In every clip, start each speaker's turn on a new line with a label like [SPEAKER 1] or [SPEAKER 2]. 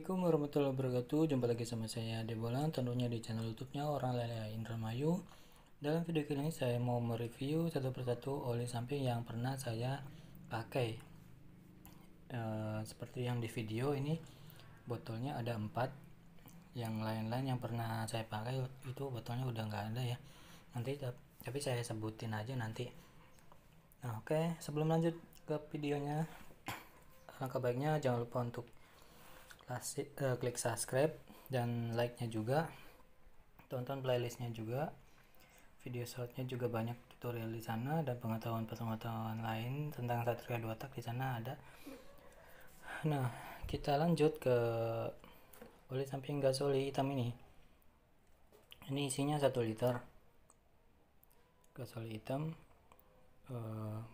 [SPEAKER 1] Assalamualaikum warahmatullahi wabarakatuh. Jumpa lagi sama saya Debolan, tentunya di channel YouTube-nya Orang Lele Indramayu. Dalam video kali ini saya mau mereview satu persatu oli samping yang pernah saya pakai. Seperti yang di video ini, botolnya ada 4. Yang lain-lain yang pernah saya pakai itu botolnya udah nggak ada ya. Nanti tapi saya sebutin aja nanti. Nah, oke, sebelum lanjut ke videonya, langkah baiknya jangan lupa untuk klik subscribe dan like-nya juga, tonton playlistnya juga, video shortnya juga banyak tutorial di sana dan pengetahuan lain tentang Satria 2 tak di sana ada. Nah, kita lanjut ke oli samping gas oli hitam ini. Ini isinya 1 liter gas oli hitam.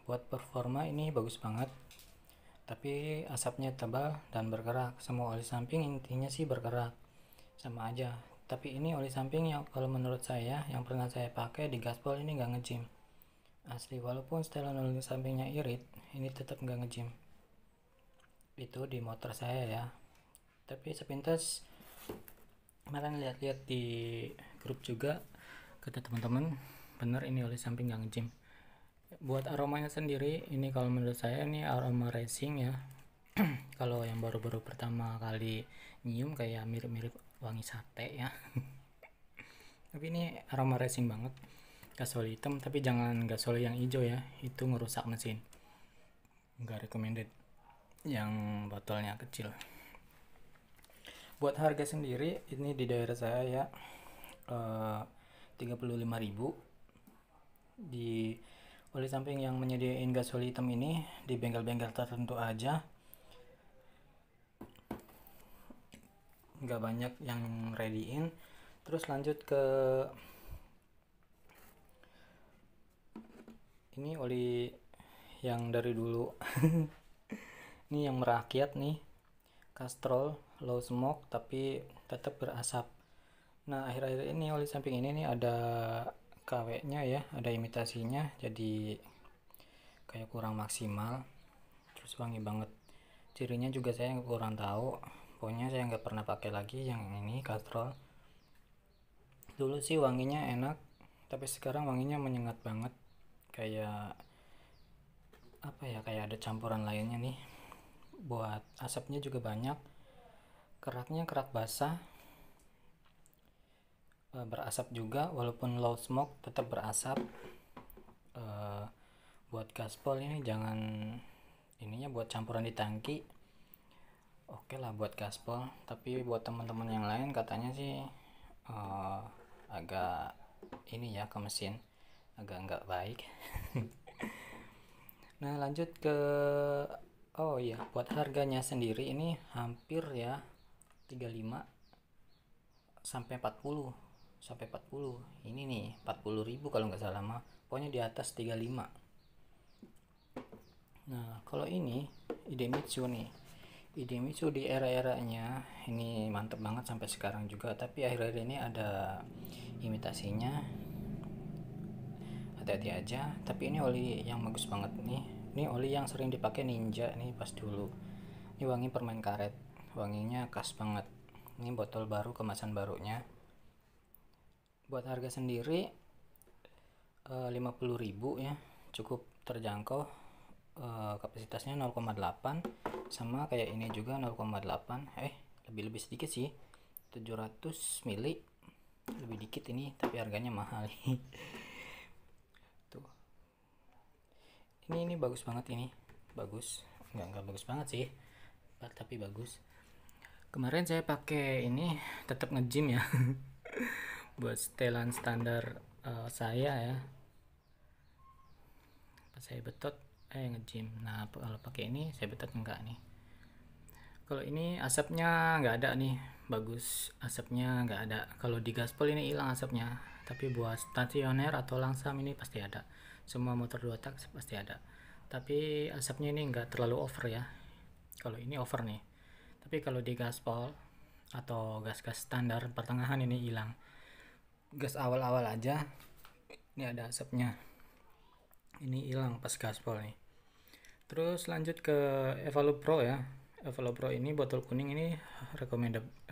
[SPEAKER 1] Buat performa ini bagus banget, tapi asapnya tebal dan berkerak. Semua oli samping intinya sih berkerak, sama aja. Tapi ini oli samping yang kalau menurut saya yang pernah saya pakai di gaspol ini nggak ngejim asli. Walaupun setelan oli sampingnya irit, ini tetap nggak ngejim. Itu di motor saya ya. Tapi sepintas kemarin lihat-lihat di grup juga, kata teman-teman bener ini oli samping nggak ngejim. Buat aromanya sendiri ini kalau menurut saya ini aroma racing ya. Kalau yang baru-baru pertama kali nyium kayak mirip-mirip wangi sate ya. Tapi ini aroma racing banget. Gasol hitam, tapi jangan gasol yang hijau ya, itu ngerusak mesin. Nggak recommended yang botolnya kecil. Buat harga sendiri ini di daerah saya ya 35.000 di oli samping yang menyediain gasol hitam ini. Di bengkel-bengkel tertentu aja, nggak banyak yang ready-in. Terus lanjut ke ini oli yang dari dulu. Ini yang merakyat nih, Castrol low smoke tapi tetap berasap. Nah, akhir-akhir ini oli samping ini nih ada KW nya ya, ada imitasinya, jadi kayak kurang maksimal. Terus wangi banget. Cirinya juga saya kurang tahu, pokoknya saya nggak pernah pakai lagi yang ini Castrol. Dulu sih wanginya enak, tapi sekarang wanginya menyengat banget, kayak apa ya, kayak ada campuran lainnya nih. Buat asapnya juga banyak, keraknya kerak basah, berasap juga. Walaupun low smoke tetap berasap. Buat gaspol ini jangan, ininya buat campuran di tangki oke lah buat gaspol, tapi buat teman-teman yang lain katanya sih agak ini ya ke mesin, agak nggak baik. Nah, lanjut ke oh iya, buat harganya sendiri ini hampir ya 35 sampai 40 ini nih 40.000 kalau nggak salah mah, pokoknya di atas 35. Nah, kalau ini Idemitsu nih, Idemitsu di era-eranya ini mantep banget sampai sekarang juga, tapi akhir-akhir ini ada imitasinya, hati-hati aja. Tapi ini oli yang bagus banget nih. Ini oli yang sering dipakai Ninja nih pas dulu. Ini wangi permen karet, wanginya khas banget. Ini botol baru, kemasan barunya. Buat harga sendiri 50.000 ya, cukup terjangkau. Kapasitasnya 0,8 sama kayak ini juga 0,8, lebih sedikit sih, 700 mili lebih dikit ini, tapi harganya mahal. Tuh, ini bagus banget, ini bagus, nggak bagus banget sih, tapi bagus. Kemarin saya pakai ini tetap nge-gym ya. Buat setelan standar saya ya, pas saya betot nge-gym. Nah, kalau pakai ini saya betot enggak nih. Kalau ini asapnya nggak ada nih, bagus, asapnya nggak ada. Kalau di gaspol ini hilang asapnya, tapi buat stasioner atau langsam ini pasti ada. Semua motor 2 tak pasti ada, tapi asapnya ini nggak terlalu over ya. Kalau ini over nih, tapi kalau di gaspol atau gas-gas standar pertengahan ini hilang. Gas awal-awal aja ini ada asapnya, ini hilang pas gaspol nih. Terus lanjut ke Evalu Pro ya. Evolupro ini botol kuning ini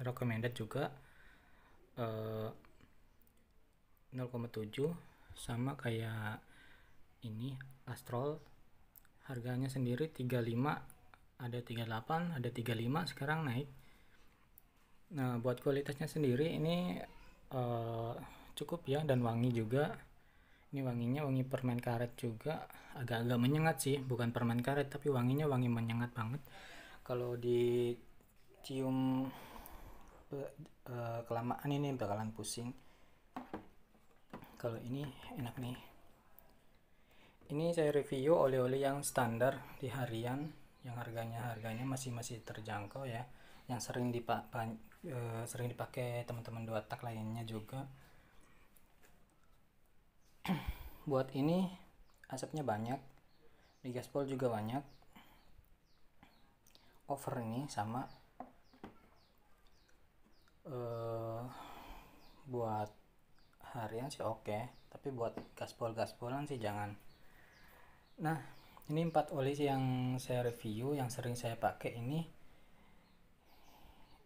[SPEAKER 1] recommended juga 0,7 sama kayak ini Astrol, harganya sendiri 35, ada 38, ada 35, sekarang naik. Nah buat kualitasnya sendiri ini cukup ya, dan wangi juga. Ini wanginya wangi permen karet juga, agak-agak menyengat sih, bukan permen karet tapi wanginya wangi menyengat banget. Kalau dicium kelamaan ini bakalan pusing. Kalau ini enak nih. Ini saya review oli-oli yang standar di harian, yang harganya masih terjangkau ya, yang sering dipakai teman-teman 2 tak lainnya juga. Buat ini asapnya banyak, di gaspol juga banyak. Over ini sama buat harian sih oke, tapi buat gaspolan sih jangan. Nah ini 4 oli yang saya review, yang sering saya pakai ini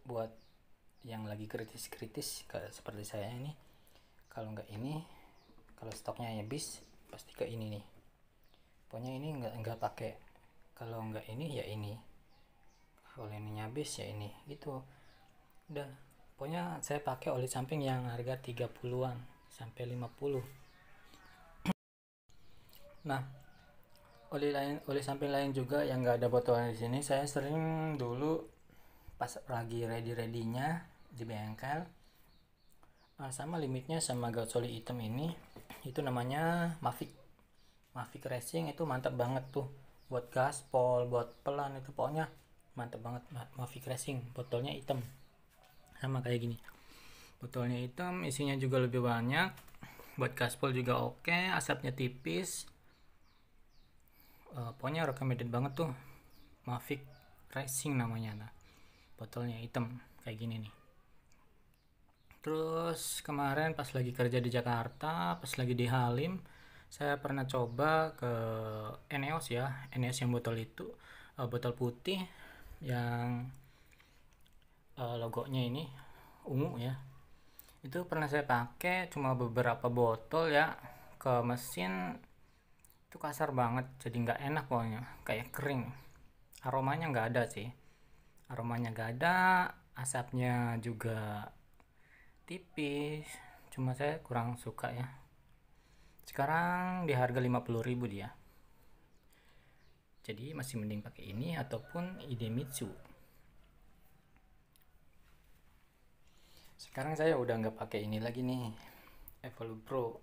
[SPEAKER 1] buat yang lagi kritis seperti saya ini. Kalau nggak ini, kalau stoknya habis pasti ke ini nih. Pokoknya ini nggak pakai. Kalau nggak ini ya ini. Kalau ini habis ya ini gitu. Udah. Pokoknya saya pakai oli samping yang harga 30-an sampai 50. Nah, oli samping lain juga yang nggak ada botolnya di sini. Saya sering dulu pas lagi ready-readynya di bengkel, sama limitnya sama Gatsoli hitam ini, itu namanya Mavic Racing. Itu mantap banget tuh buat gaspol, buat pelan, itu pokoknya mantap banget. Mavic Racing botolnya hitam sama kayak gini, botolnya hitam, isinya juga lebih banyak. Buat gaspol juga oke, asapnya tipis. Pokoknya recommended banget tuh Mavic Racing namanya. Nah botolnya hitam kayak gini nih. Terus kemarin pas lagi kerja di Jakarta, pas lagi di Halim, saya pernah coba ke Eneos ya, Eneos yang botol itu, botol putih yang logonya ini ungu ya. Itu pernah saya pakai cuma beberapa botol ya, ke mesin itu kasar banget, jadi nggak enak pokoknya, kayak kering. Aromanya nggak ada sih, asapnya juga tipis, cuma saya kurang suka ya. Sekarang di harga 50.000 dia, jadi masih mending pakai ini ataupun Idemitsu. Sekarang saya udah nggak pakai ini lagi nih, Evolupro,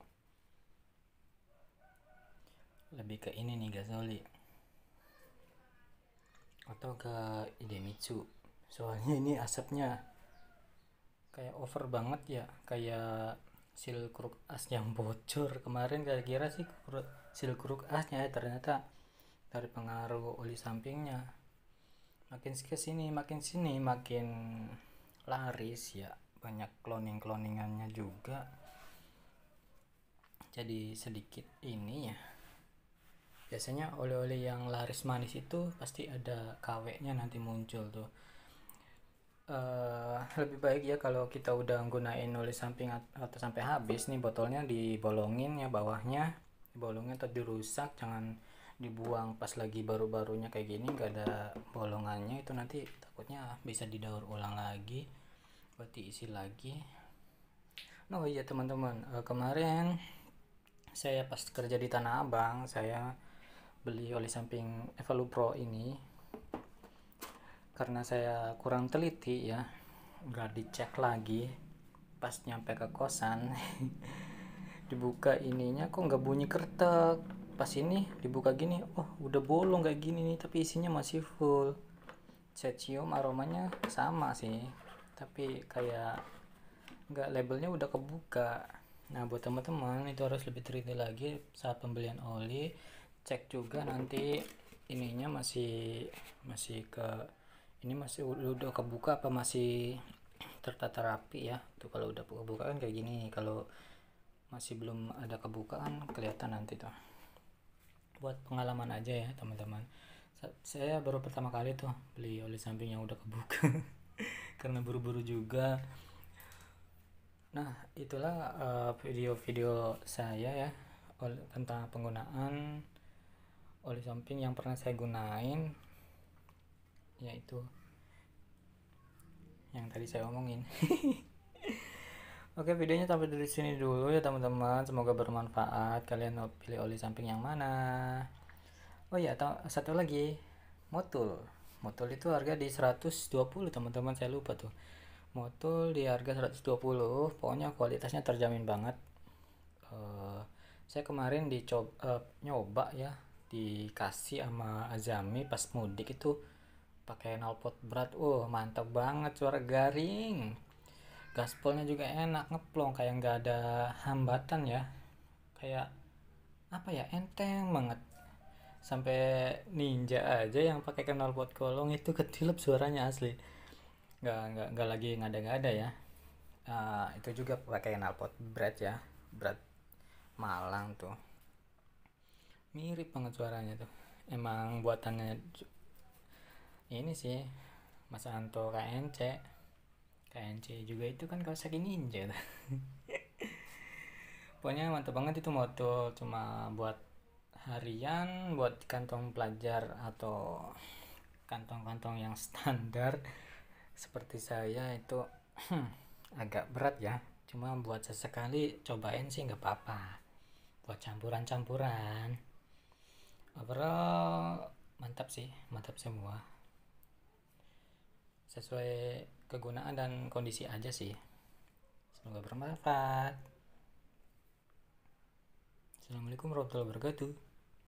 [SPEAKER 1] lebih ke ini nih Gatsoli atau ke Idemitsu. Soalnya ini asapnya kayak over banget ya, kayak silkruk as yang bocor kemarin. Saya kira sih silkruk asnya, ternyata dari pengaruh oli sampingnya. Makin kesini makin laris ya, banyak cloningannya juga, jadi sedikit ini ya. Biasanya oli-oli yang laris manis itu pasti ada KW-nya nanti muncul tuh. Lebih baik ya kalau kita udah gunain oli samping atau sampai habis nih botolnya, dibolongin ya bawahnya, dibolongin atau dirusak, jangan dibuang pas lagi baru-barunya kayak gini nggak ada bolongannya. Itu nanti takutnya bisa didaur ulang lagi buat diisi lagi. Oh iya teman-teman, kemarin saya pas kerja di Tanah Abang, saya beli oli samping Evolupro ini karena saya kurang teliti ya, udah dicek lagi pas nyampe ke kosan. Dibuka ininya kok nggak bunyi kertek, pas ini dibuka gini, oh udah bolong kayak gini nih, tapi isinya masih full. Saya cium aromanya sama sih, tapi kayak nggak, labelnya udah kebuka. Nah buat teman-teman itu harus lebih teliti lagi saat pembelian oli. Cek juga nanti ininya masih ini masih udah kebuka apa masih tertata rapi ya. Tuh kalau udah kebuka kan kayak gini, kalau masih belum ada kebukaan kelihatan nanti tuh. Buat pengalaman aja ya teman-teman. Saya baru pertama kali tuh beli oli samping yang udah kebuka karena buru-buru juga. Nah, itulah video-video saya ya tentang penggunaan oli samping yang pernah saya gunain, yaitu yang tadi saya omongin. Oke, videonya sampai dari sini dulu ya teman-teman. Semoga bermanfaat. Kalian mau pilih oli samping yang mana? Oh iya, satu lagi, motul. Motul itu harga di 120 teman-teman, saya lupa tuh. Motul di harga 120, pokoknya kualitasnya terjamin banget. Saya kemarin nyoba ya, dikasih sama Azami pas mudik itu pakai knalpot berat. Mantap banget, suara garing. Gaspolnya juga enak, ngeplong kayak nggak ada hambatan ya. Kayak apa ya, enteng banget. Sampai ninja aja yang pakai knalpot kolong itu ketilep suaranya asli. Nggak lagi ngada-ngada ya. Itu juga pakai knalpot berat ya, berat Malang tuh. Mirip banget suaranya tuh. Emang buatannya ini sih Mas Anto KNC juga itu kan Kawasaki Ninja tuh. Pokoknya mantap banget itu motor, cuma buat harian, buat kantong pelajar atau kantong-kantong yang standar seperti saya itu agak berat ya. Cuma buat sesekali cobain sih nggak apa-apa, buat campuran-campuran. Overall mantap sih, mantap semua, sesuai kegunaan dan kondisi aja sih. Semoga bermanfaat. Assalamualaikum warahmatullahi wabarakatuh.